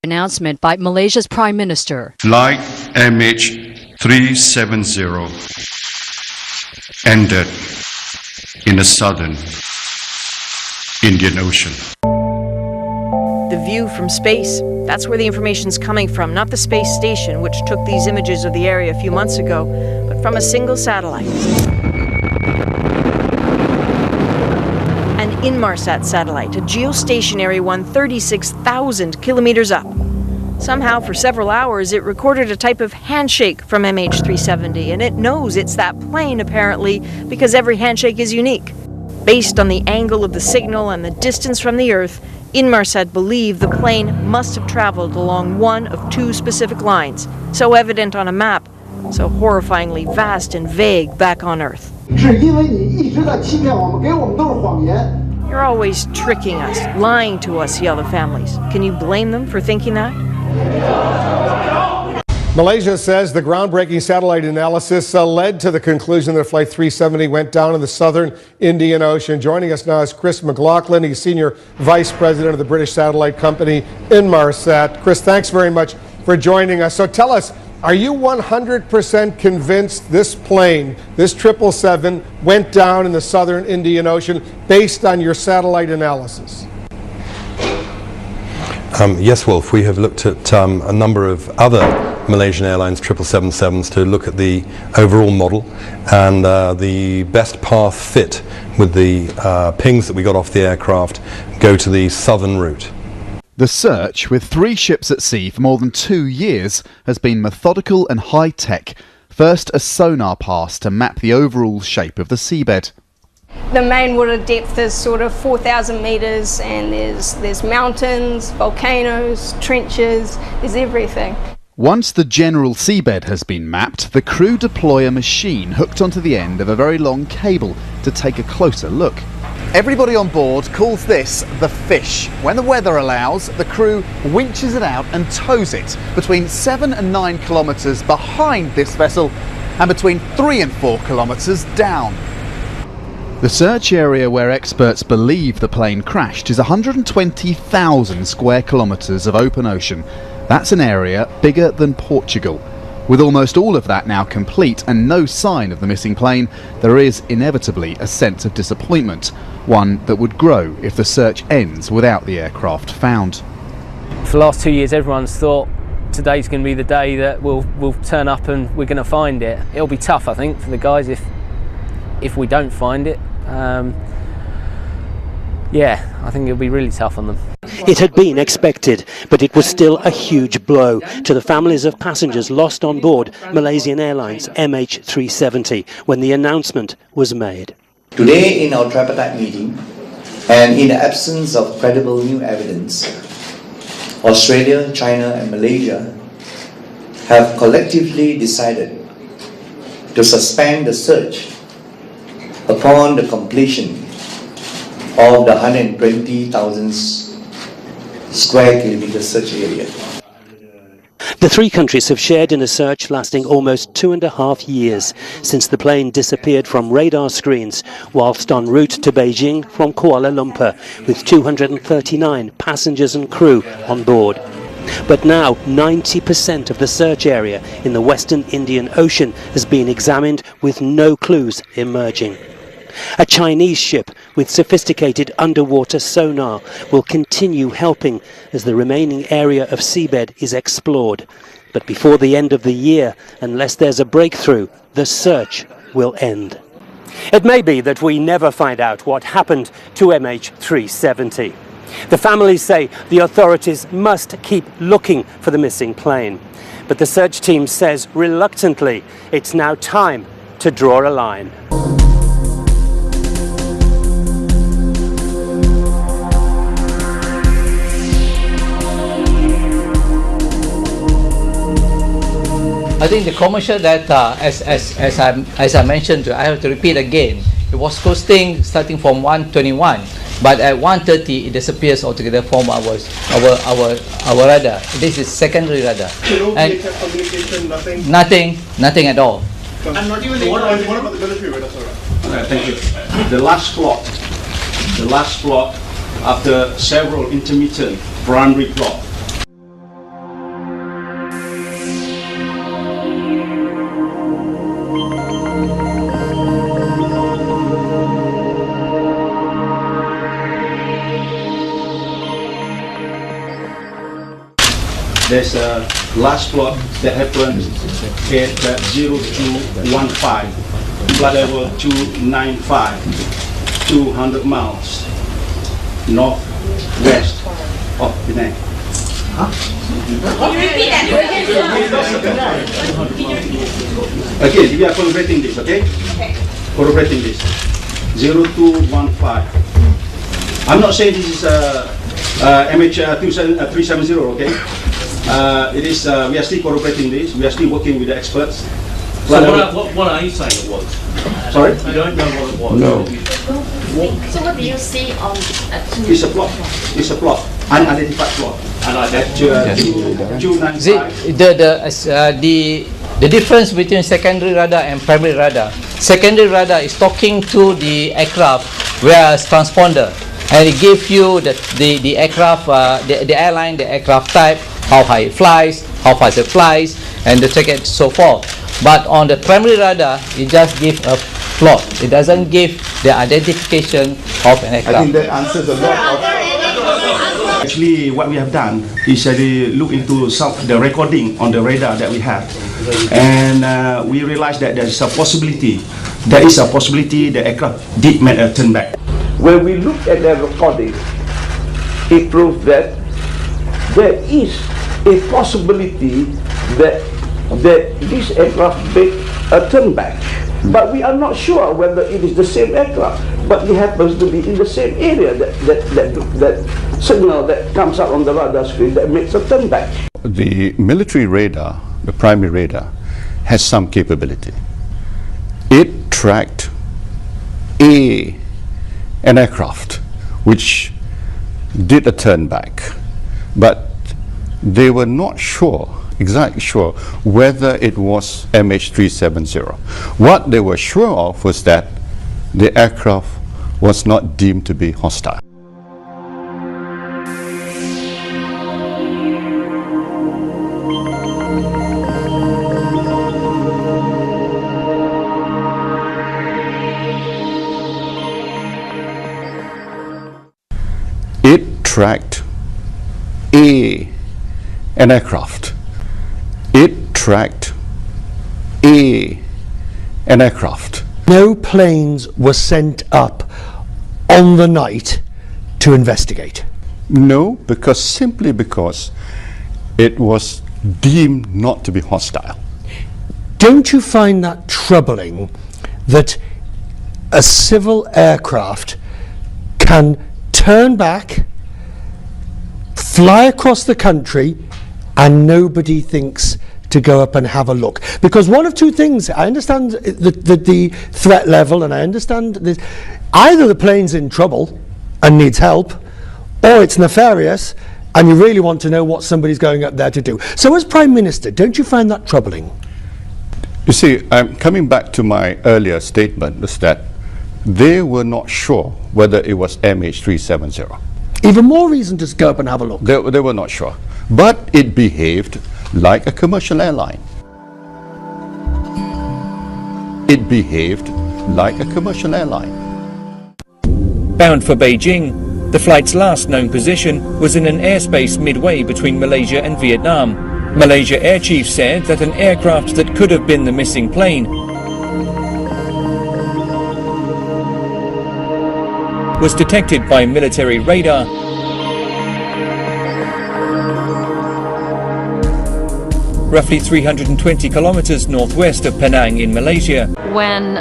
Announcement by Malaysia's Prime Minister. Flight MH370 ended in the southern Indian Ocean. The view from space, that's where the information's coming from, not the space station, which took these images of the area a few months ago, but from a single satellite. An Inmarsat satellite, a geostationary one 36,000 kilometers up. Somehow, for several hours, it recorded a type of handshake from MH370, and it knows it's that plane, apparently, because every handshake is unique. Based on the angle of the signal and the distance from the Earth, Inmarsat believe the plane must have traveled along one of two specific lines, so evident on a map, so horrifyingly vast and vague back on Earth. You're always tricking us, lying to us, yell the families. Can you blame them for thinking that? Malaysia says the groundbreaking satellite analysis led to the conclusion that Flight 370 went down in the southern Indian Ocean. Joining us now is Chris McLaughlin. He's Senior Vice President of the British satellite company Inmarsat. Chris, thanks very much for joining us. So tell us, are you 100% convinced this plane, this 777, went down in the southern Indian Ocean based on your satellite analysis? Yes, Wolf. We have looked at a number of other Malaysian Airlines 777s to look at the overall model and the best path fit with the pings that we got off the aircraft go to the southern route. The search, with 3 ships at sea for more than 2 years, has been methodical and high-tech. First, a sonar pass to map the overall shape of the seabed. The main water depth is sort of 4,000 metres, and there's mountains, volcanoes, trenches, there's everything. Once the general seabed has been mapped, the crew deploy a machine hooked onto the end of a very long cable to take a closer look. Everybody on board calls this the fish. When the weather allows, the crew winches it out and tows it between 7 and 9 kilometres behind this vessel and between 3 and 4 kilometres down. The search area where experts believe the plane crashed is 120,000 square kilometres of open ocean. That's an area bigger than Portugal. With almost all of that now complete and no sign of the missing plane, there is inevitably a sense of disappointment, one that would grow if the search ends without the aircraft found. For the last 2 years, everyone's thought today's going to be the day that we'll turn up and we're going to find it. It'll be tough, I think, for the guys if we don't find it. Yeah, I think it'll be really tough on them. It had been expected, but it was still a huge blow to the families of passengers lost on board Malaysian Airlines MH370 when the announcement was made. Today, in our tripartite meeting, and in the absence of credible new evidence, Australia, China and Malaysia have collectively decided to suspend the search upon the completion of the 120,000 square kilometer search area. The 3 countries have shared in a search lasting almost 2.5 years since the plane disappeared from radar screens whilst en route to Beijing from Kuala Lumpur with 239 passengers and crew on board. But now 90% of the search area in the Western Indian Ocean has been examined with no clues emerging. A Chinese ship with sophisticated underwater sonar will continue helping as the remaining area of seabed is explored. But before the end of the year, unless there's a breakthrough, the search will end. It may be that we never find out what happened to MH370. The families say the authorities must keep looking for the missing plane. But the search team says reluctantly it's now time to draw a line. I think the commercial data, as I mentioned, I have to repeat again, it was costing starting from 121, but at 130 it disappears altogether from our radar. This is secondary radar. And communication, nothing at all. And not even what about the military radar? Thank you. The last plot, after several intermittent primary plot. There's a last plot that happened at 0215, flood level 295, 200 miles northwest of Penang. Okay, we are corroborating this, okay? Corroborating this. 0215. I'm not saying this is MH370, okay? It is. We are still corroborating this. We are still working with the experts. So what are you saying it was? Sorry? You don't know what it was? No. So what do you see on? It's a plot. It's a plot. Unidentified plot. Unidentified. The difference between secondary radar and primary radar. Secondary radar is talking to the aircraft via transponder, and it gives you the aircraft, the airline, the aircraft type, how high it flies, how fast it flies, and the ticket, so forth. But on the primary radar, it just gives a plot. It doesn't give the identification of an aircraft. I think that answers a lot of. Actually, what we have done is look into the recording on the radar that we have, and we realized that there is a possibility. There is a possibility the aircraft did make a turn back. When we look at the recording, it proves that there is a possibility that this aircraft made a turn back. But we are not sure whether it is the same aircraft, but it happens to be in the same area that signal that comes out on the radar screen that makes a turn back. The military radar, the primary radar, has some capability. It tracked an aircraft which did a turn back, but they were not exactly sure whether it was MH370. What they were sure of was that the aircraft was not deemed to be hostile. It tracked an aircraft. It tracked an aircraft. No planes were sent up on the night to investigate? No, simply because it was deemed not to be hostile. Don't you find that troubling, that a civil aircraft can turn back, fly across the country, and nobody thinks to go up and have a look? Because one of two things, I understand the threat level, and I understand this. Either the plane's in trouble and needs help, or it's nefarious and you really want to know what somebody's going up there to do. So as Prime Minister, don't you find that troubling? You see, I'm coming back to my earlier statement, is that they were not sure whether it was MH370. Even more reason to go up and have a look. They were not sure. But it behaved like a commercial airline. It behaved like a commercial airline. Bound for Beijing, the flight's last known position was in an airspace midway between Malaysia and Vietnam. Malaysia Air Chief said that an aircraft that could have been the missing plane was detected by military radar. Roughly 320 kilometers northwest of Penang in Malaysia. When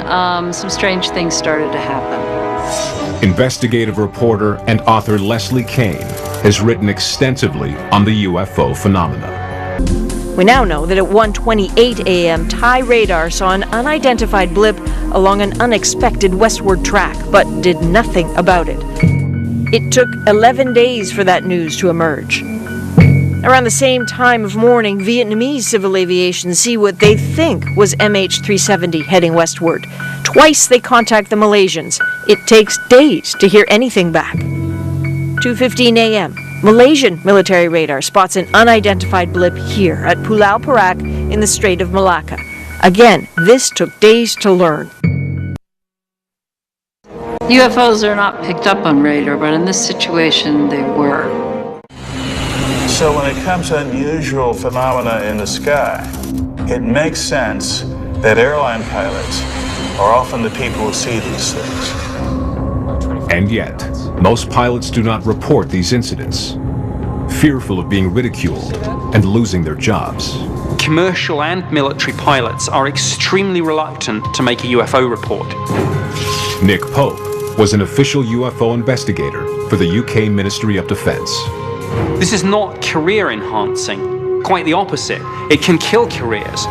some strange things started to happen. Investigative reporter and author Leslie Kane has written extensively on the UFO phenomena. We now know that at 1:28 a.m., Thai radar saw an unidentified blip along an unexpected westward track, but did nothing about it. It took 11 days for that news to emerge. Around the same time of morning, Vietnamese civil aviation see what they think was MH370 heading westward. Twice they contact the Malaysians. It takes days to hear anything back. 2:15 a.m., Malaysian military radar spots an unidentified blip here at Pulau Perak in the Strait of Malacca. Again, this took days to learn. UFOs are not picked up on radar, but in this situation they were. So when it comes to unusual phenomena in the sky, it makes sense that airline pilots are often the people who see these things. And yet, most pilots do not report these incidents, fearful of being ridiculed and losing their jobs. Commercial and military pilots are extremely reluctant to make a UFO report. Nick Pope was an official UFO investigator for the UK Ministry of Defence. This is not career enhancing, quite the opposite. It can kill careers.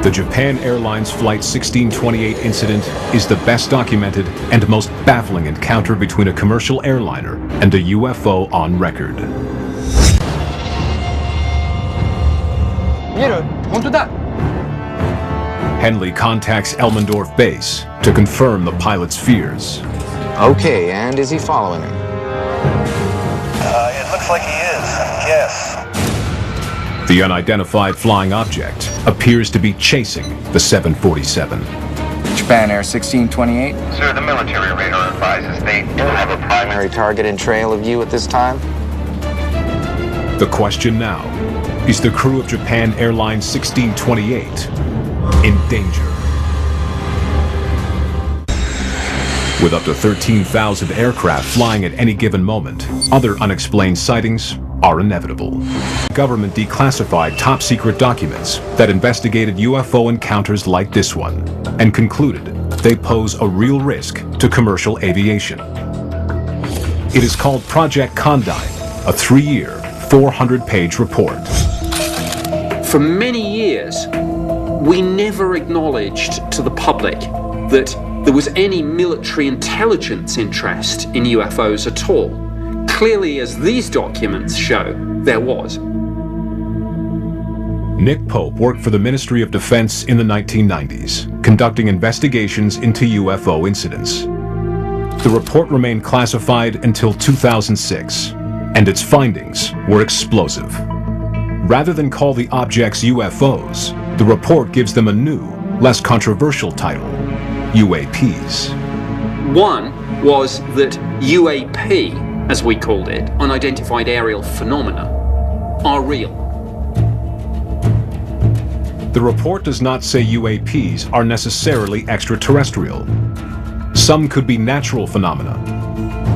The Japan Airlines Flight 1628 incident is the best documented and most baffling encounter between a commercial airliner and a UFO on record. Henley contacts Elmendorf Base to confirm the pilot's fears. Okay, and is he following him? It looks like he is. Yes. The unidentified flying object appears to be chasing the 747. Japan Air 1628? Sir, the military radar advises they do have a Primary target and trail of you at this time? The question now, is the crew of Japan Airlines 1628 in danger? With up to 13,000 aircraft flying at any given moment, other unexplained sightings are inevitable. The government declassified top-secret documents that investigated UFO encounters like this one and concluded they pose a real risk to commercial aviation. It is called Project Condign, a 3-year, 400-page report. For many years, we never acknowledged to the public that there was any military intelligence interest in UFOs at all. Clearly, as these documents show, there was. Nick Pope worked for the Ministry of Defense in the 1990s, conducting investigations into UFO incidents. The report remained classified until 2006, and its findings were explosive. Rather than call the objects UFOs, the report gives them a new, less controversial title: UAPs. One was that UAP, as we called it, unidentified aerial phenomena, are real. The report does not say UAPs are necessarily extraterrestrial. Some could be natural phenomena,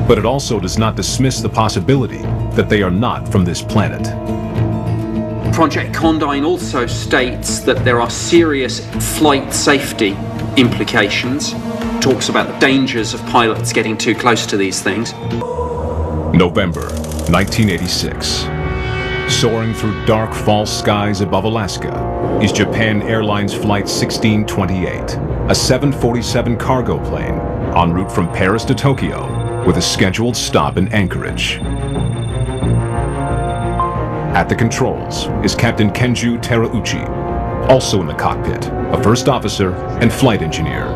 but it also does not dismiss the possibility that they are not from this planet. Project Condign also states that there are serious flight safety implications, talks about the dangers of pilots getting too close to these things. November 1986. Soaring through dark false skies above Alaska is Japan Airlines Flight 1628, a 747 cargo plane en route from Paris to Tokyo with a scheduled stop in Anchorage. At the controls is Captain Kenju Terauchi, also in the cockpit, a first officer and flight engineer.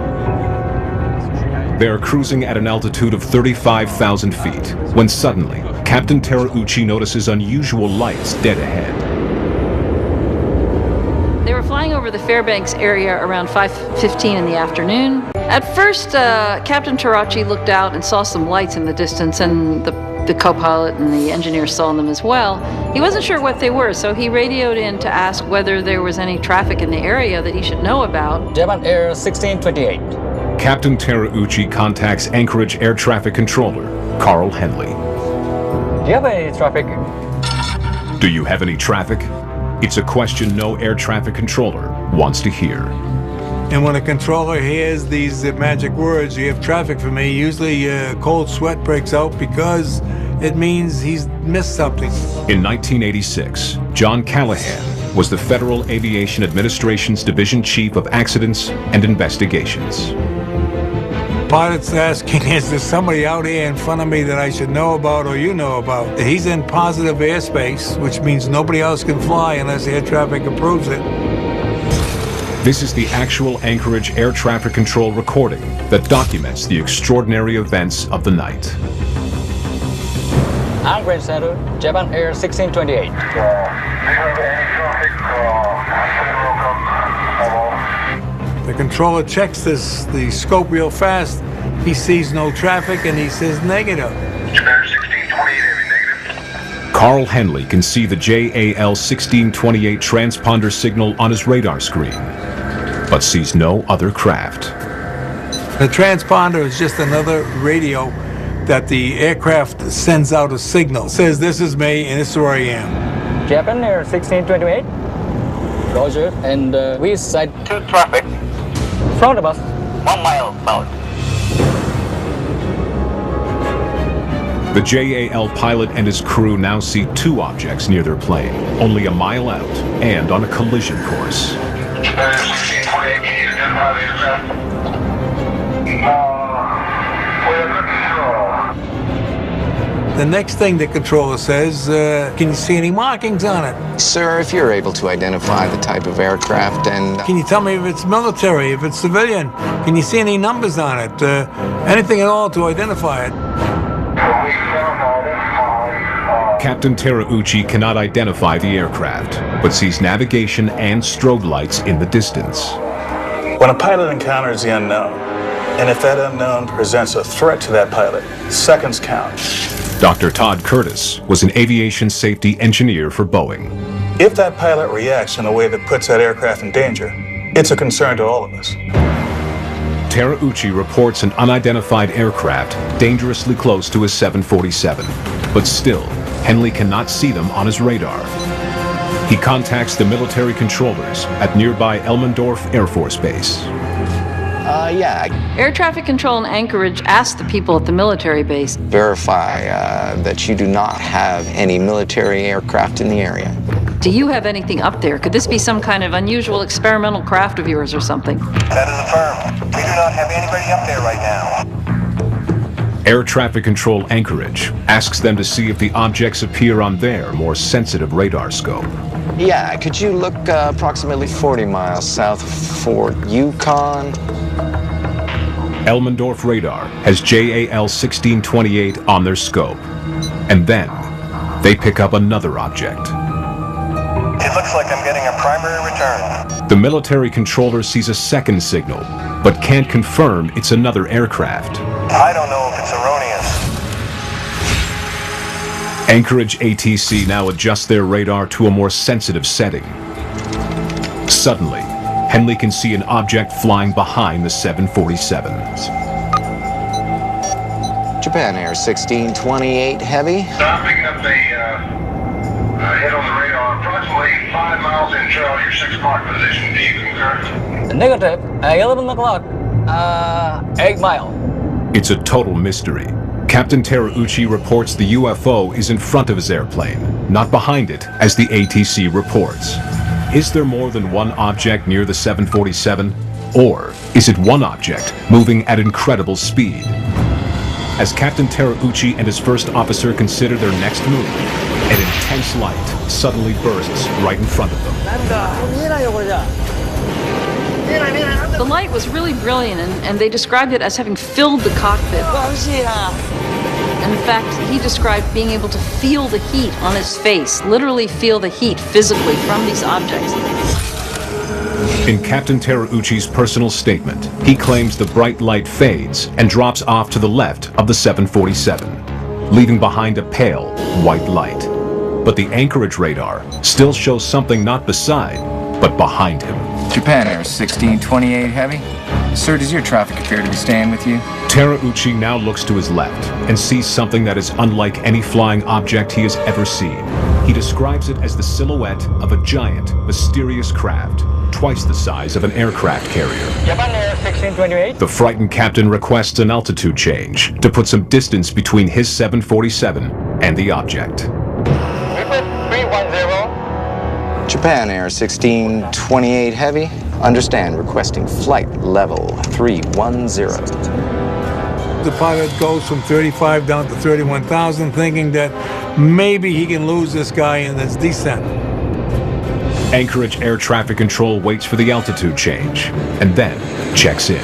They are cruising at an altitude of 35,000 feet when suddenly Captain Terauchi notices unusual lights dead ahead. They were flying over the Fairbanks area around 5:15 in the afternoon. At first, Captain Terauchi looked out and saw some lights in the distance, and the co-pilot and the engineer saw them as well. He wasn't sure what they were, so he radioed in to ask whether there was any traffic in the area that he should know about. Japan Air 1628. Captain Terauchi contacts Anchorage Air Traffic Controller, Carl Henley. Do you have any traffic? Do you have any traffic? It's a question no air traffic controller wants to hear. And when a controller hears these magic words, "You have traffic for me," usually a cold sweat breaks out because it means he's missed something. In 1986, John Callahan was the Federal Aviation Administration's Division Chief of Accidents and Investigations. Pilot's asking, is there somebody out here in front of me that I should know about or you know about? He's in positive airspace, which means nobody else can fly unless air traffic approves it. This is the actual Anchorage Air Traffic Control recording that documents the extraordinary events of the night. Anchorage Center, Japan Air 1628. The controller checks the scope real fast. He sees no traffic and he says negative. Japan 1628. Carl Henley can see the JAL 1628 transponder signal on his radar screen, but sees no other craft. The transponder is just another radio that the aircraft sends out a signal. It says, this is me and this is where I am. Japan Air 1628. Roger. And we sight 2 traffic. Front of us. 1 mile about. The JAL pilot and his crew now see 2 objects near their plane, only a mile out and on a collision course. The next thing the controller says, can you see any markings on it? Sir, if you're able to identify the type of aircraft and... Can you tell me if it's military, if it's civilian? Can you see any numbers on it? Anything at all to identify it? Captain Terauchi cannot identify the aircraft, but sees navigation and strobe lights in the distance. When a pilot encounters the unknown, and if that unknown presents a threat to that pilot, seconds count. Dr. Todd Curtis was an aviation safety engineer for Boeing. If that pilot reacts in a way that puts that aircraft in danger, it's a concern to all of us. Terauchi reports an unidentified aircraft dangerously close to his 747, but still, Henley cannot see them on his radar. He contacts the military controllers at nearby Elmendorf Air Force Base. Yeah. Air traffic control in Anchorage asked the people at the military base. Verify that you do not have any military aircraft in the area. Do you have anything up there? Could this be some kind of unusual experimental craft of yours or something? That is affirmed. We do not have anybody up there right now. Air Traffic Control Anchorage asks them to see if the objects appear on their more sensitive radar scope. Yeah, could you look approximately 40 miles south of Fort Yukon? Elmendorf radar has JAL 1628 on their scope. And then, they pick up another object. It looks like I'm getting a primary return. The military controller sees a second signal, but can't confirm it's another aircraft. I don't know if it's erroneous. Anchorage ATC now adjusts their radar to a more sensitive setting. Suddenly, Henley can see an object flying behind the 747s. Japan Air 1628 Heavy. I'm picking up a hit on the radar, approximately 5 miles in trail, your 6 o'clock position. Do you concur? Negative. 11 o'clock. 8 mile. It's a total mystery. Captain Terauchi reports the UFO is in front of his airplane, not behind it, as the ATC reports. Is there more than one object near the 747? Or is it one object moving at incredible speed? As Captain Terauchi and his first officer consider their next move, an intense light suddenly bursts right in front of them. The light was really brilliant, and they described it as having filled the cockpit. And in fact, he described being able to feel the heat on his face, literally feel the heat physically from these objects. In Captain Terauchi's personal statement, he claims the bright light fades and drops off to the left of the 747, leaving behind a pale, white light. But the Anchorage radar still shows something not beside, but behind him. Japan Air 1628 Heavy. Sir, does your traffic appear to be staying with you? Terauchi now looks to his left and sees something that is unlike any flying object he has ever seen. He describes it as the silhouette of a giant, mysterious craft, twice the size of an aircraft carrier. Japan Air 1628. The frightened captain requests an altitude change to put some distance between his 747 and the object. Repeat 310. Japan Air 1628 Heavy. Understand, requesting flight level 310. The pilot goes from 35 down to 31,000, thinking that maybe he can lose this guy in this descent. Anchorage Air Traffic Control waits for the altitude change and then checks in.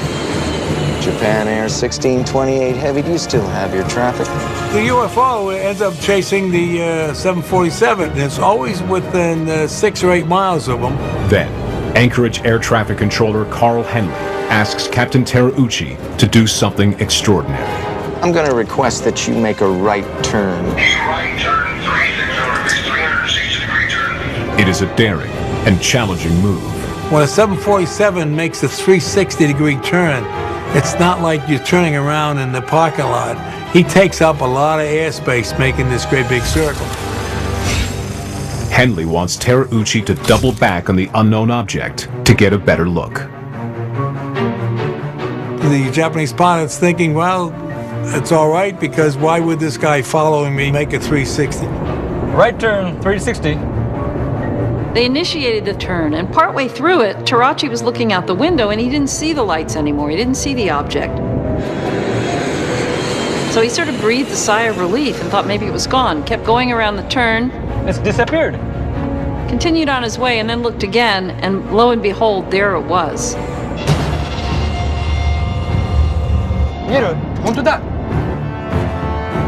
Japan Air 1628 Heavy, do you still have your traffic? The UFO ends up chasing the 747, and it's always within 6 or 8 miles of them. Then, Anchorage Air Traffic Controller Carl Henley asks Captain Terauchi to do something extraordinary. I'm going to request that you make a right turn. Right turn 360. It is a daring and challenging move. When a 747 makes a 360-degree turn, it's not like you're turning around in the parking lot. He takes up a lot of airspace making this great big circle. Henley wants Terauchi to double back on the unknown object to get a better look. The Japanese pilot's thinking, well, it's all right, because why would this guy following me make a 360? Right turn, 360. They initiated the turn, and partway through it, Terauchi was looking out the window and he didn't see the lights anymore. He didn't see the object. So he sort of breathed a sigh of relief and thought maybe it was gone. Kept going around the turn. It's disappeared. Continued on his way and then looked again, and lo and behold, there it was.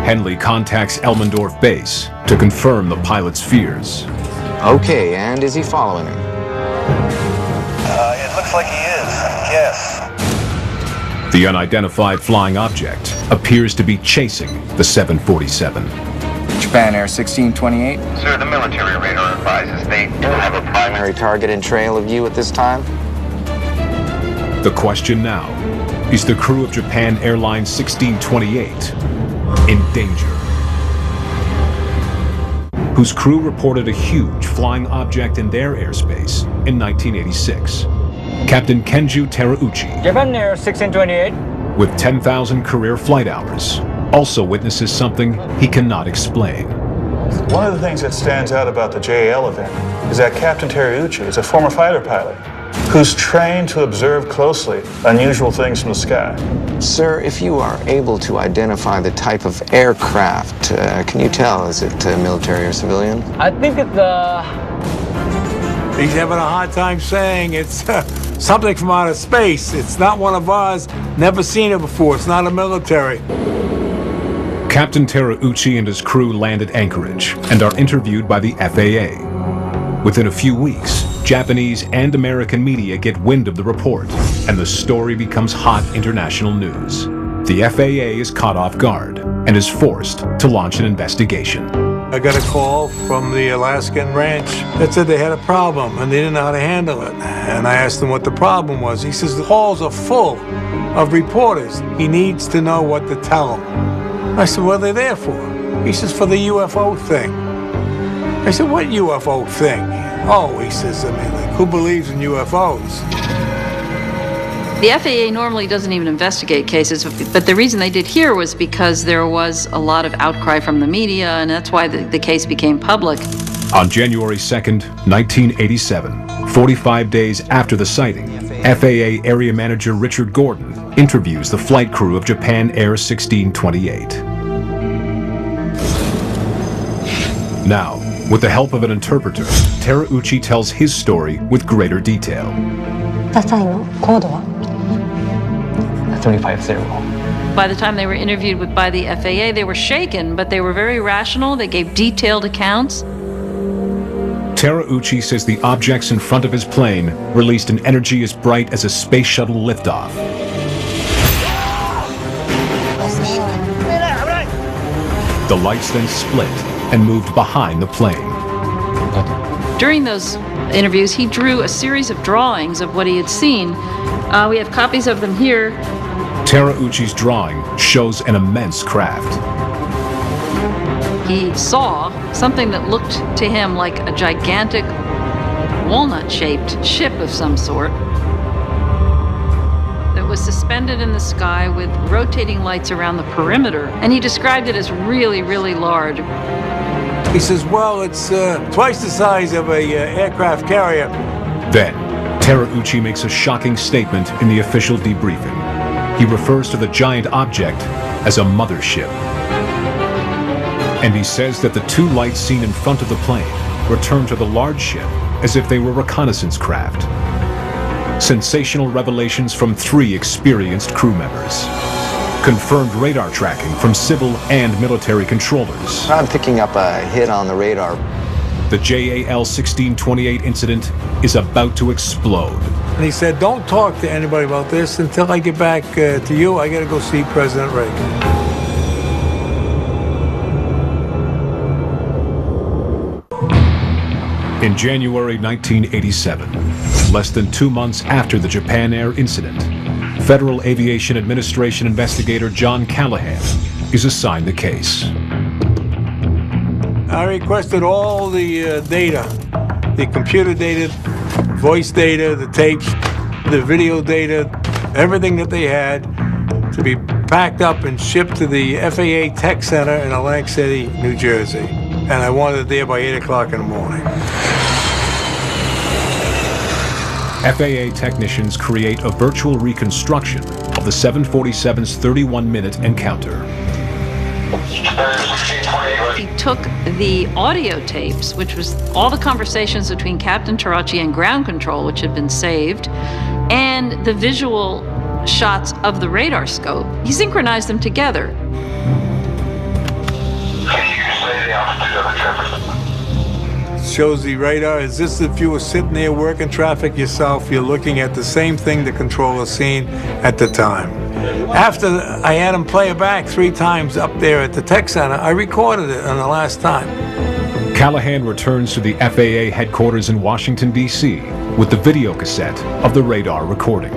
Henley contacts Elmendorf Base to confirm the pilot's fears. Okay, and is he following him? It looks like he is, yes. The unidentified flying object appears to be chasing the 747. Japan Air 1628? Sir, the military radar advises they don't have a Primary target and trail of you at this time? The question now, is the crew of Japan Airlines 1628 in danger? Whose crew reported a huge flying object in their airspace in 1986. Captain Kenju Terauchi, Japan Air 1628. with 10,000 career flight hours, also witnesses something he cannot explain. One of the things that stands out about the JAL event is that Captain Terauchi is a former fighter pilot who's trained to observe closely unusual things from the sky. Sir, if you are able to identify the type of aircraft, can you tell, is it military or civilian? I think it's He's having a hard time saying it's something from outer space. It's not one of ours. Never seen it before. It's not a military. Captain Terauchi and his crew land at Anchorage and are interviewed by the FAA. Within a few weeks, Japanese and American media get wind of the report, and the story becomes hot international news. The FAA is caught off guard and is forced to launch an investigation. I got a call from the Alaskan ranch that said they had a problem and they didn't know how to handle it. And I asked him what the problem was. He says the halls are full of reporters. He needs to know what to tell them. I said, what are they there for? He says, for the UFO thing. I said, what UFO thing? Oh, he says, I mean, like, who believes in UFOs? The FAA normally doesn't even investigate cases, but the reason they did here was because there was a lot of outcry from the media, and that's why the case became public. On January 2nd, 1987, 45 days after the sighting, FAA Area Manager Richard Gordon interviews the flight crew of Japan Air 1628. Now, with the help of an interpreter, Terauchi tells his story with greater detail. 350. By the time they were interviewed by the FAA, they were shaken, but they were very rational. They gave detailed accounts. Terauchi says the objects in front of his plane released an energy as bright as a space shuttle liftoff. The lights then split and moved behind the plane. During those interviews, he drew a series of drawings of what he had seen. We have copies of them here. Terauchi's drawing shows an immense craft. He saw something that looked to him like a gigantic walnut-shaped ship of some sort that was suspended in the sky with rotating lights around the perimeter. And he described it as really, really large. He says, well, it's twice the size of a aircraft carrier. Then, Terauchi makes a shocking statement in the official debriefing. He refers to the giant object as a mothership. And he says that the two lights seen in front of the plane return to the large ship as if they were reconnaissance craft. Sensational revelations from 3 experienced crew members. Confirmed radar tracking from civil and military controllers. I'm picking up a hit on the radar. The JAL 1628 incident is about to explode. And he said, don't talk to anybody about this until I get back to you. I got to go see President Reagan. In January 1987, less than 2 months after the Japan Air incident, Federal Aviation Administration investigator John Callahan is assigned the case. I requested all the data, the computer data, voice data, the tapes, the video data, everything that they had to be packed up and shipped to the FAA Tech Center in Atlantic City, New Jersey. And I wanted it there by 8 o'clock in the morning. FAA technicians create a virtual reconstruction of the 747's 31-minute encounter. He took the audio tapes, which was all the conversations between Captain Tarachi and ground control, which had been saved, and the visual shots of the radar scope. He synchronized them together. Shows the radar as if you were sitting there working traffic yourself, you're looking at the same thing the controller seen at the time. After I had him play it back 3 times up there at the Tech Center, I recorded it on the last time. Callahan returns to the FAA headquarters in Washington, D.C. with the video cassette of the radar recording.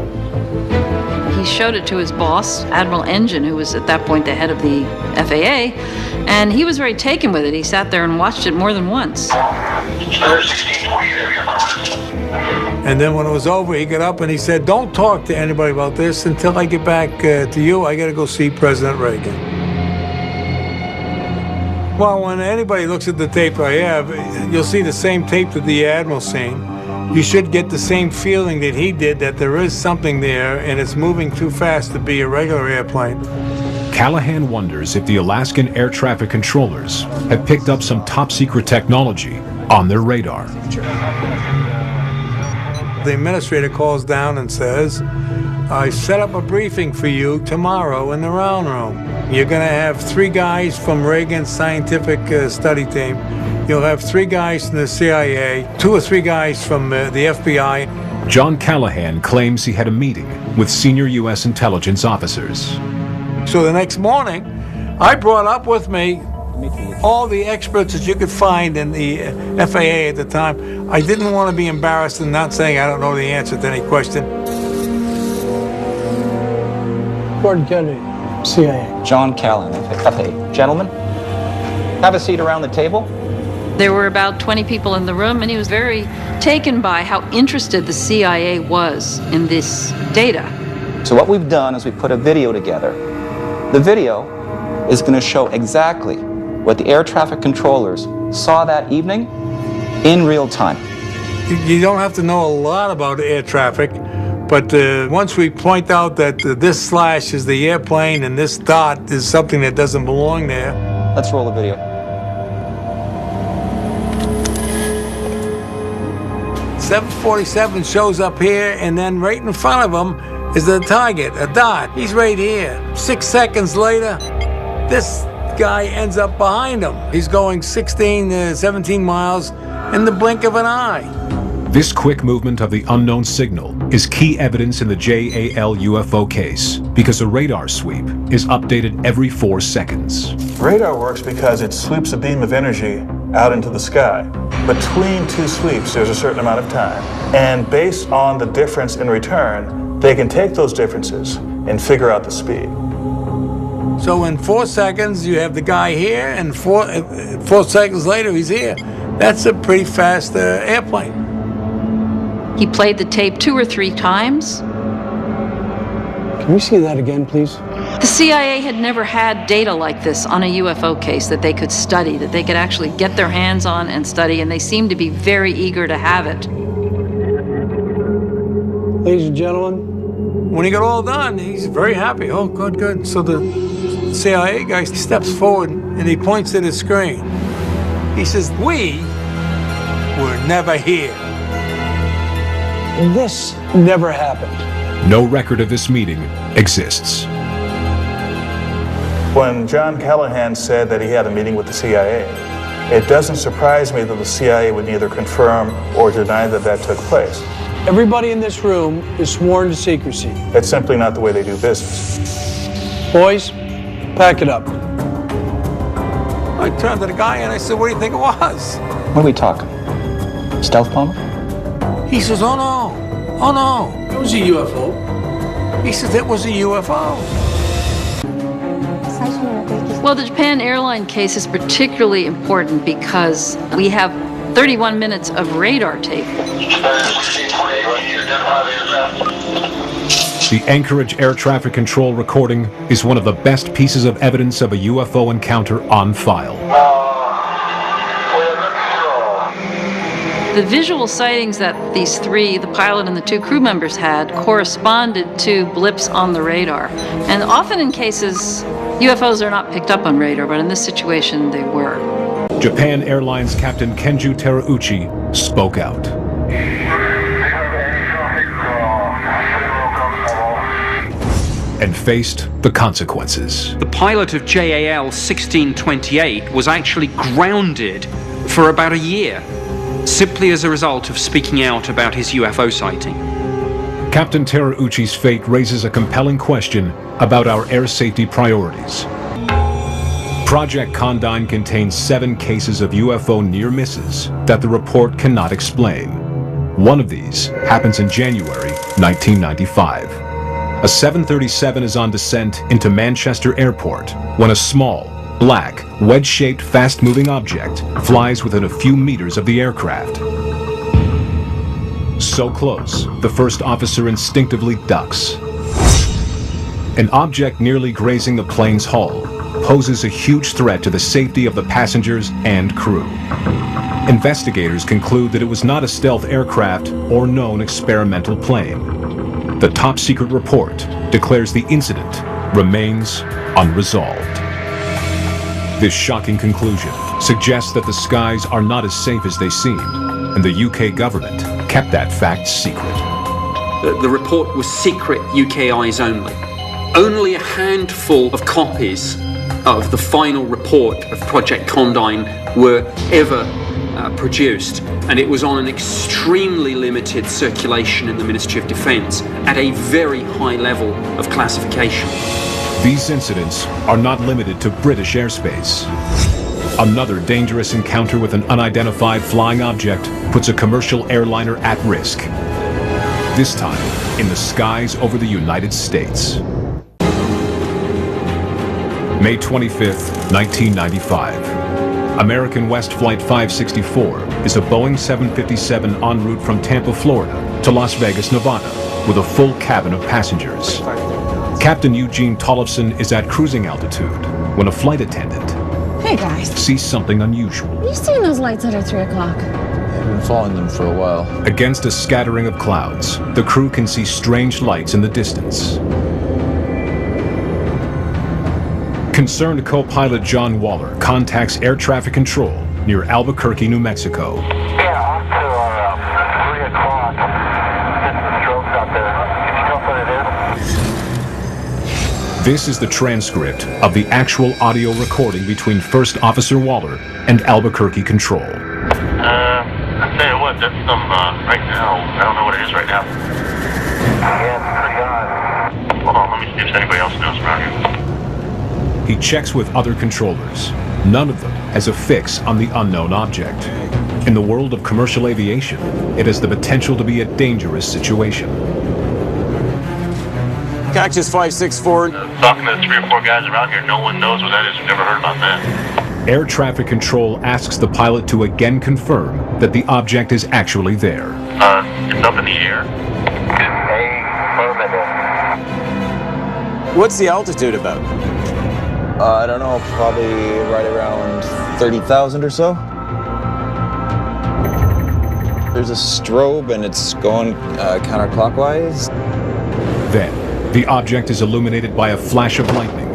He showed it to his boss, Admiral Engine, who was at that point the head of the FAA, and he was very taken with it. He sat there and watched it more than once. And then when it was over, he got up and he said, "Don't talk to anybody about this until I get back to you. I got to go see President Reagan." Well, when anybody looks at the tape I have, you'll see the same tape that the Admiral seen. You should get the same feeling that he did, that there is something there and it's moving too fast to be a regular airplane. Callahan wonders if the Alaskan air traffic controllers have picked up some top-secret technology on their radar. The administrator calls down and says, "I set up a briefing for you tomorrow in the round room. You're going to have 3 guys from Reagan's scientific study team. You'll have 3 guys from the CIA, 2 or 3 guys from the FBI." John Callahan claims he had a meeting with senior U.S. intelligence officers. So the next morning, I brought up with me all the experts that you could find in the FAA at the time. I didn't want to be embarrassed in not saying I don't know the answer to any question. Gordon Kennedy, CIA. John Callahan, FAA. Gentlemen, have a seat around the table. There were about 20 people in the room, and he was very taken by how interested the CIA was in this data. So what we've done is we put a video together. The video is going to show exactly what the air traffic controllers saw that evening in real time. You don't have to know a lot about air traffic, but once we point out that this slash is the airplane and this dot is something that doesn't belong there. Let's roll the video. "747 shows up here, and then right in front of him is the target, a dot. He's right here. 6 seconds later, this guy ends up behind him. He's going 16 to 17 miles in the blink of an eye. This quick movement of the unknown signal is key evidence in the JAL UFO case because a radar sweep is updated every 4 seconds. Radar works because it sweeps a beam of energy out into the sky. Between 2 sweeps, there's a certain amount of time. And based on the difference in return, they can take those differences and figure out the speed. So in 4 seconds, you have the guy here, and 4 seconds later, he's here. That's a pretty fast airplane. He played the tape 2 or 3 times. Can we see that again, please? The CIA had never had data like this on a UFO case that they could study, that they could actually get their hands on and study, and they seemed to be very eager to have it. Ladies and gentlemen, when he got all done, he's very happy. Oh, good, good. So the CIA guy steps forward and he points at his screen. He says, "We were never here." This never happened. No record of this meeting exists. When John Callahan said that he had a meeting with the CIA, it doesn't surprise me that the CIA would neither confirm or deny that that took place. Everybody in this room is sworn to secrecy. It's simply not the way they do business. Boys, pack it up. I turned to the guy and I said, "What do you think it was?" What are we talking? Stealth bomber? He says, oh no, it was a UFO. He says it was a UFO. Well, the Japan airline case is particularly important because we have 31 minutes of radar tape. The Anchorage Air Traffic Control recording is one of the best pieces of evidence of a UFO encounter on file. The visual sightings that these three, the pilot and the two crew members, had corresponded to blips on the radar. And often in cases, UFOs are not picked up on radar, but in this situation they were. Japan Airlines Captain Kenju Terauchi spoke out. And faced the consequences. The pilot of JAL 1628 was actually grounded for about a year, simply as a result of speaking out about his UFO sighting. Captain Terauchi's fate raises a compelling question about our air safety priorities. Project Condign contains 7 cases of UFO near misses that the report cannot explain. One of these happens in January 1995. A 737 is on descent into Manchester Airport when a small, black, wedge-shaped, fast-moving object flies within a few meters of the aircraft. So close, the first officer instinctively ducks. An object nearly grazing the plane's hull poses a huge threat to the safety of the passengers and crew. Investigators conclude that it was not a stealth aircraft or known experimental plane. The top-secret report declares the incident remains unresolved. This shocking conclusion suggests that the skies are not as safe as they seemed, and the UK government kept that fact secret. The report was secret UK eyes only. Only a handful of copies of the final report of Project Condign were ever produced, and it was on an extremely limited circulation in the Ministry of Defence at a very high level of classification. These incidents are not limited to British airspace. Another dangerous encounter with an unidentified flying object puts a commercial airliner at risk. This time, in the skies over the United States. May 25th, 1995. American West Flight 564 is a Boeing 757 en route from Tampa, Florida to Las Vegas, Nevada, with a full cabin of passengers. Captain Eugene Tollefson is at cruising altitude when a flight attendant Hey guys, sees something unusual. you seen those lights that are 3 o'clock? I've been following them for a while. Against a scattering of clouds, the crew can see strange lights in the distance. Concerned co-pilot John Waller contacts air traffic control near Albuquerque, New Mexico. This is the transcript of the actual audio recording between First Officer Waller and Albuquerque Control. I tell you what, that's some, right now, I don't know what it is right now. Yeah, it's pretty odd. Hold on, let me see if anybody else knows around here. He checks with other controllers. None of them has a fix on the unknown object. In the world of commercial aviation, it has the potential to be a dangerous situation. Cactus 564. Talking to 3 or 4 guys around here, no one knows what that is. We've never heard about that. Air traffic control asks the pilot to again confirm that the object is actually there. It's up in the air. What's the altitude about? I don't know, probably right around 30,000 or so. There's a strobe and it's going counterclockwise. Then, the object is illuminated by a flash of lightning,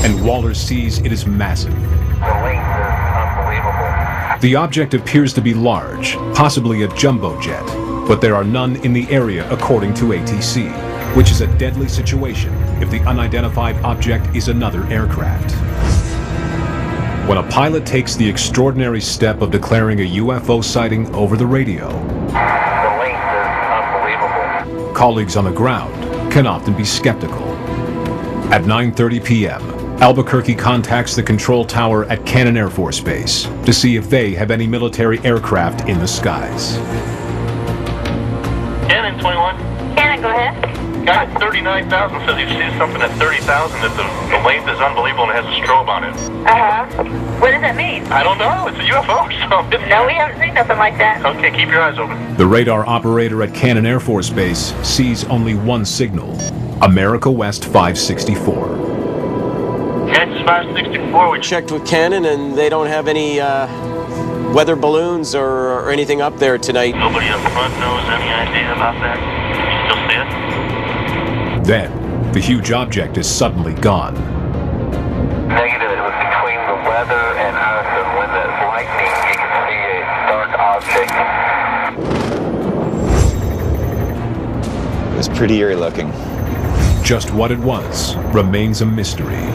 and Waller sees it is massive. The length is unbelievable. The object appears to be large, possibly a jumbo jet, but there are none in the area according to ATC, which is a deadly situation if the unidentified object is another aircraft. When a pilot takes the extraordinary step of declaring a UFO sighting over the radio, The length is unbelievable. colleagues on the ground can often be skeptical. At 9:30 p.m., Albuquerque contacts the control tower at Cannon Air Force Base to see if they have any military aircraft in the skies. Cannon 21. Cannon, go ahead. Guy at 39,000 says he sees something at 30,000 that the length is unbelievable and it has a strobe on it. Uh-huh. What does that mean? I don't know. It's a UFO or something. No, we haven't seen nothing like that. Okay, keep your eyes open. The radar operator at Cannon Air Force Base sees only one signal, America West 564. Kansas 564. We checked with Cannon and they don't have any weather balloons or anything up there tonight. Nobody up front knows any idea about that. You still see it? Then, the huge object is suddenly gone. Negative. It was between the weather and us, and when there's lightning, you can see a dark object. It was pretty eerie looking. Just what it was remains a mystery.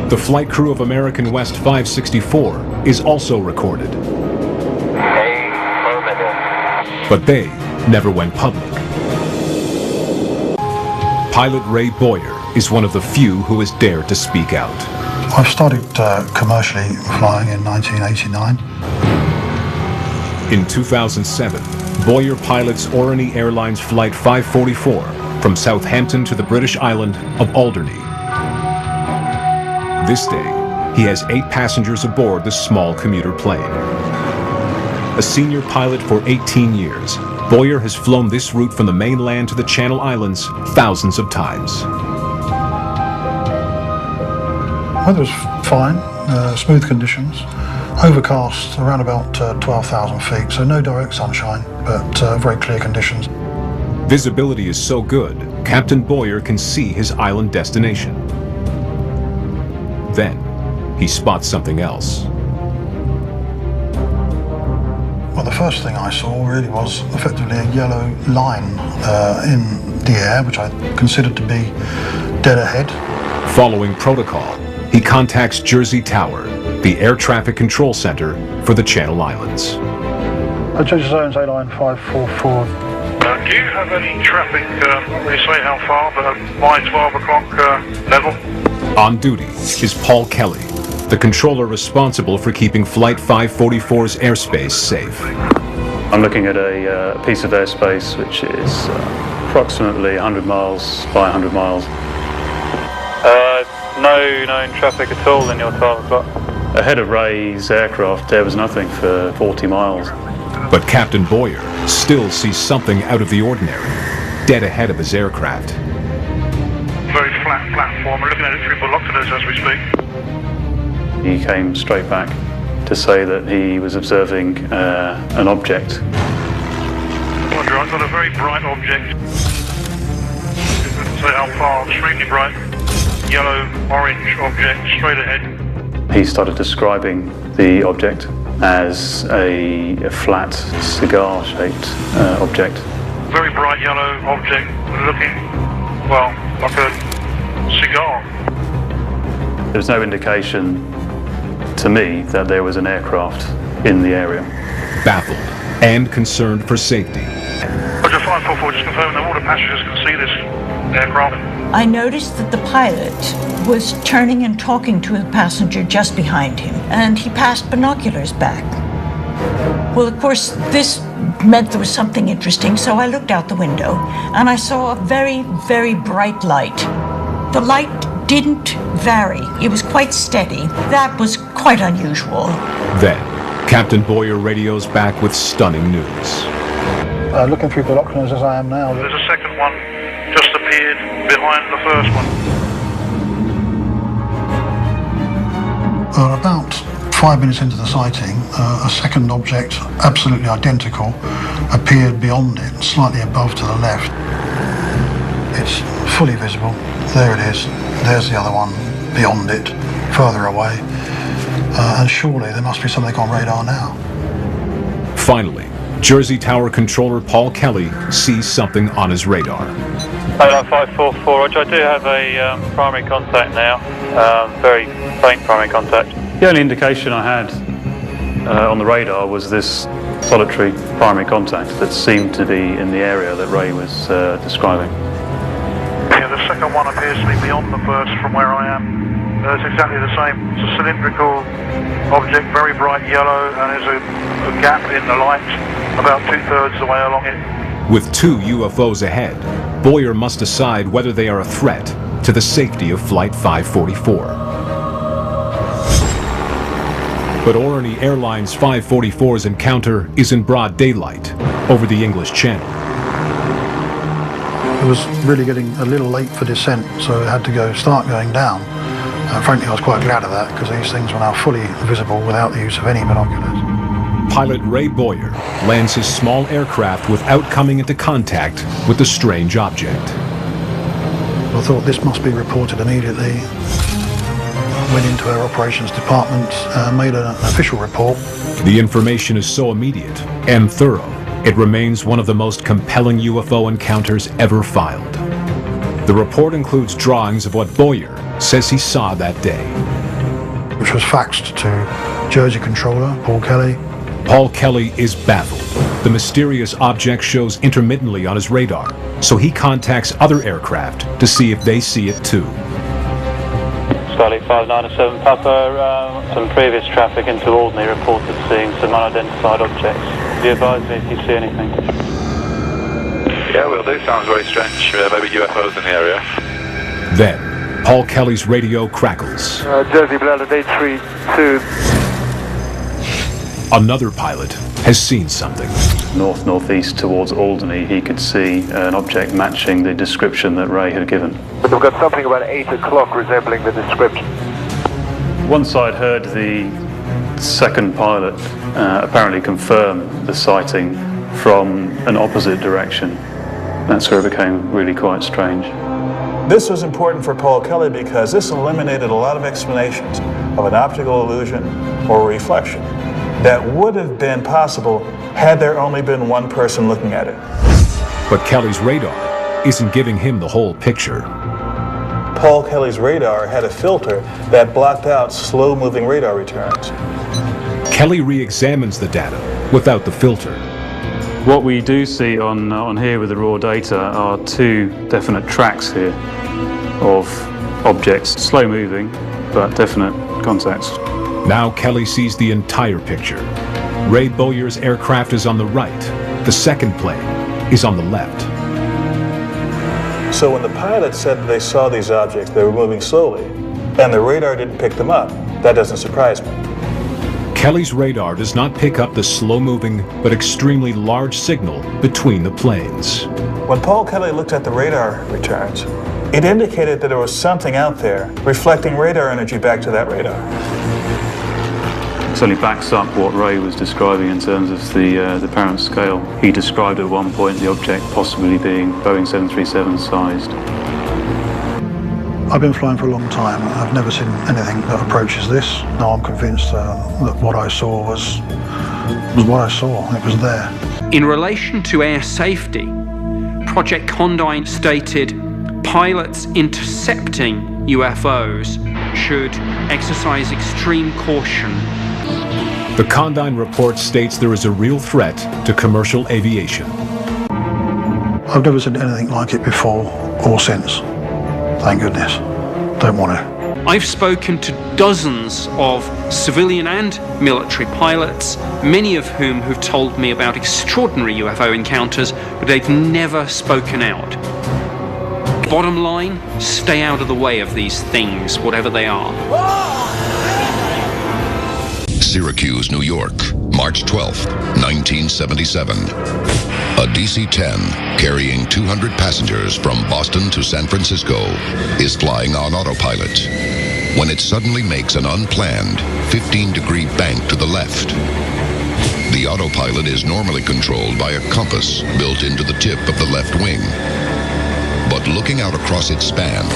The flight crew of American West 564 is also recorded. But they never went public. Pilot Ray Boyer is one of the few who has dared to speak out. I started commercially flying in 1989. In 2007, Boyer pilots Orani Airlines Flight 544 from Southampton to the British island of Alderney. This day, he has 8 passengers aboard the small commuter plane. A senior pilot for 18 years, Boyer has flown this route from the mainland to the Channel Islands thousands of times. Weather was fine, smooth conditions, overcast around about 12,000 feet, so no direct sunshine, but very clear conditions. Visibility is so good, Captain Boyer can see his island destination. Then, he spots something else. Well, the first thing I saw really was effectively a yellow line in the air, which I considered to be dead ahead. Following protocol, he contacts Jersey Tower, the air traffic control center for the Channel Islands. Jersey Zones A-Line 544. Do you have any traffic, not really say how far, but by 12 o'clock level? On duty is Paul Kelly, the controller responsible for keeping Flight 544's airspace safe. I'm looking at a piece of airspace which is approximately 100 miles by 100 miles. No known traffic at all in your 12 o'clock. Ahead of Ray's aircraft, there was nothing for 40 miles. But Captain Boyer still sees something out of the ordinary, dead ahead of his aircraft. Very flat platform. We're looking at it through binoculars as we speak. He came straight back to say that he was observing an object. Roger, I've got a very bright object. Say how far, extremely bright. Yellow, orange object, straight ahead. He started describing the object as a flat, cigar-shaped object. Very bright yellow object, looking, well, like a cigar. There was no indication to me that there was an aircraft in the area. Baffled and concerned for safety. Roger, 544, just confirm that all the passengers can see this aircraft. I noticed that the pilot was turning and talking to a passenger just behind him, and he passed binoculars back. Well, of course, this meant there was something interesting, so I looked out the window, and I saw a very, very bright light. The light didn't vary. It was quite steady. That was quite unusual. Then, Captain Boyer radios back with stunning news. Looking through binoculars as I am now. There's a second one just appeared behind the first one. About 5 minutes into the sighting, a second object, absolutely identical, appeared beyond it, slightly above to the left. It's fully visible. There it is. There's the other one beyond it, further away. And surely there must be something on radar now. Finally, Jersey Tower controller Paul Kelly sees something on his radar. Airline 544, Roger, I do have a primary contact now, very faint primary contact. The only indication I had on the radar was this solitary primary contact that seemed to be in the area that Ray was describing. Yeah, the second one appears to be beyond the first from where I am. It's exactly the same. It's a cylindrical object, very bright yellow, and there's a gap in the light about 2/3 the way along it. With 2 UFOs ahead, Boyer must decide whether they are a threat to the safety of Flight 544. But Orani Airlines 544's encounter is in broad daylight over the English Channel. It was really getting a little late for descent, so it had to start going down. Frankly, I was quite glad of that, because these things were now fully visible without the use of any binoculars. Pilot Ray Boyer lands his small aircraft without coming into contact with the strange object. I thought this must be reported immediately. Went into our operations department, made an official report. The information is so immediate and thorough, it remains one of the most compelling UFO encounters ever filed. The report includes drawings of what Boyer says he saw that day. Which was faxed to Jersey controller Paul Kelly. Paul Kelly is baffled. The mysterious object shows intermittently on his radar, so he contacts other aircraft to see if they see it too. Charlie 5907 Papa, some previous traffic into Alderney reported seeing some unidentified objects. Do you advise me if you see anything? Yeah, will do. Sounds very strange. Maybe UFOs in the area. Then, Paul Kelly's radio crackles. Jersey Blender 832. Another pilot has seen something. North-northeast towards Alderney, he could see an object matching the description that Ray had given. But we've got something about 8 o'clock resembling the description. Once I'd heard the second pilot apparently confirm the sighting from an opposite direction, that's where it became really quite strange. This was important for Paul Kelly because this eliminated a lot of explanations of an optical illusion or reflection that would have been possible had there only been one person looking at it. But Kelly's radar isn't giving him the whole picture. Paul Kelly's radar had a filter that blocked out slow-moving radar returns. Kelly re-examines the data without the filter. What we do see on here with the raw data are 2 definite tracks here of objects, slow moving, but definite contacts. Now Kelly sees the entire picture. Ray Boyer's aircraft is on the right. The second plane is on the left. So when the pilot said that they saw these objects, they were moving slowly, and the radar didn't pick them up, that doesn't surprise me. Kelly's radar does not pick up the slow-moving but extremely large signal between the planes. When Paul Kelly looked at the radar returns, it indicated that there was something out there reflecting radar energy back to that radar. It only backs up what Ray was describing in terms of the apparent scale. He described at one point the object possibly being Boeing 737 sized. I've been flying for a long time. I've never seen anything that approaches this. Now I'm convinced that what I saw was what I saw. It was there. In relation to air safety, Project Condign stated pilots intercepting UFOs should exercise extreme caution. The Condign report states there is a real threat to commercial aviation. I've never seen anything like it before or since. Thank goodness. Don't want to. I've spoken to dozens of civilian and military pilots, many of whom have told me about extraordinary UFO encounters, but they've never spoken out. Bottom line, stay out of the way of these things, whatever they are. Syracuse, New York, March 12th, 1977. A DC-10 carrying 200 passengers from Boston to San Francisco is flying on autopilot when it suddenly makes an unplanned 15-degree bank to the left. The autopilot is normally controlled by a compass built into the tip of the left wing. But looking out across its span,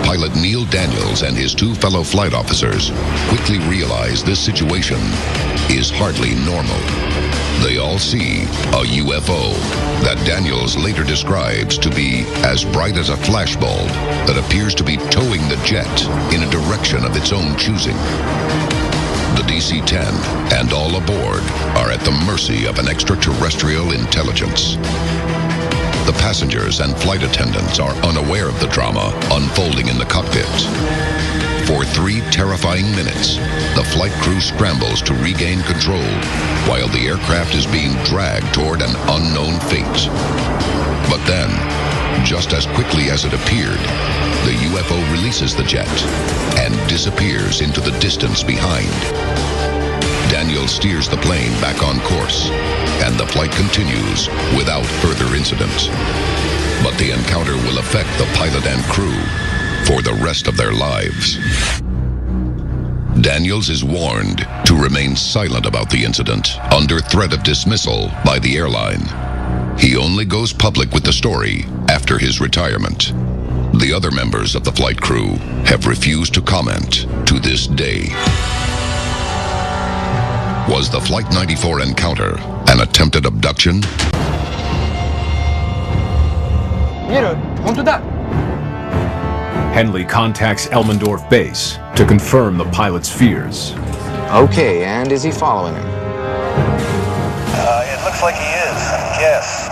pilot Neil Daniels and his 2 fellow flight officers quickly realize this situation is hardly normal. They all see a UFO that Daniels later describes to be as bright as a flashbulb that appears to be towing the jet in a direction of its own choosing. The DC-10 and all aboard are at the mercy of an extraterrestrial intelligence. the passengers and flight attendants are unaware of the drama unfolding in the cockpit. For 3 terrifying minutes, the flight crew scrambles to regain control while the aircraft is being dragged toward an unknown fate. But then, just as quickly as it appeared, the UFO releases the jet and disappears into the distance behind. Daniel steers the plane back on course, and the flight continues without further incident. But the encounter will affect the pilot and crew for the rest of their lives. Daniels is warned to remain silent about the incident under threat of dismissal by the airline. He only goes public with the story after his retirement. The other members of the flight crew have refused to comment to this day. Was the Flight 94 encounter an attempted abduction? Henley contacts Elmendorf Base to confirm the pilot's fears. Okay, and is he following him? It looks like he is. Yes.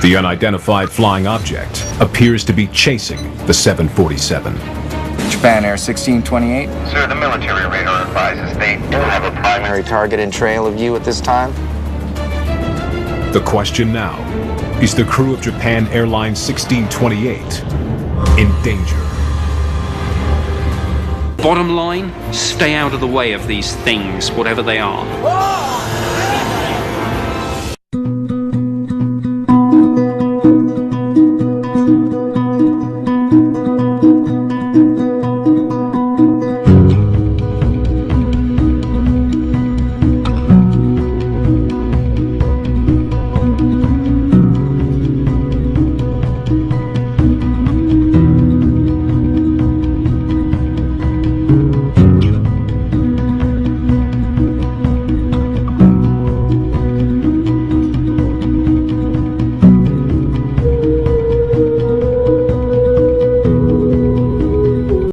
The unidentified flying object appears to be chasing the 747. Japan Air 1628? Sir, the military radar advises they do have a Primary target and trail of you at this time? The question now, is the crew of Japan Airlines 1628 in danger? Bottom line, stay out of the way of these things, whatever they are.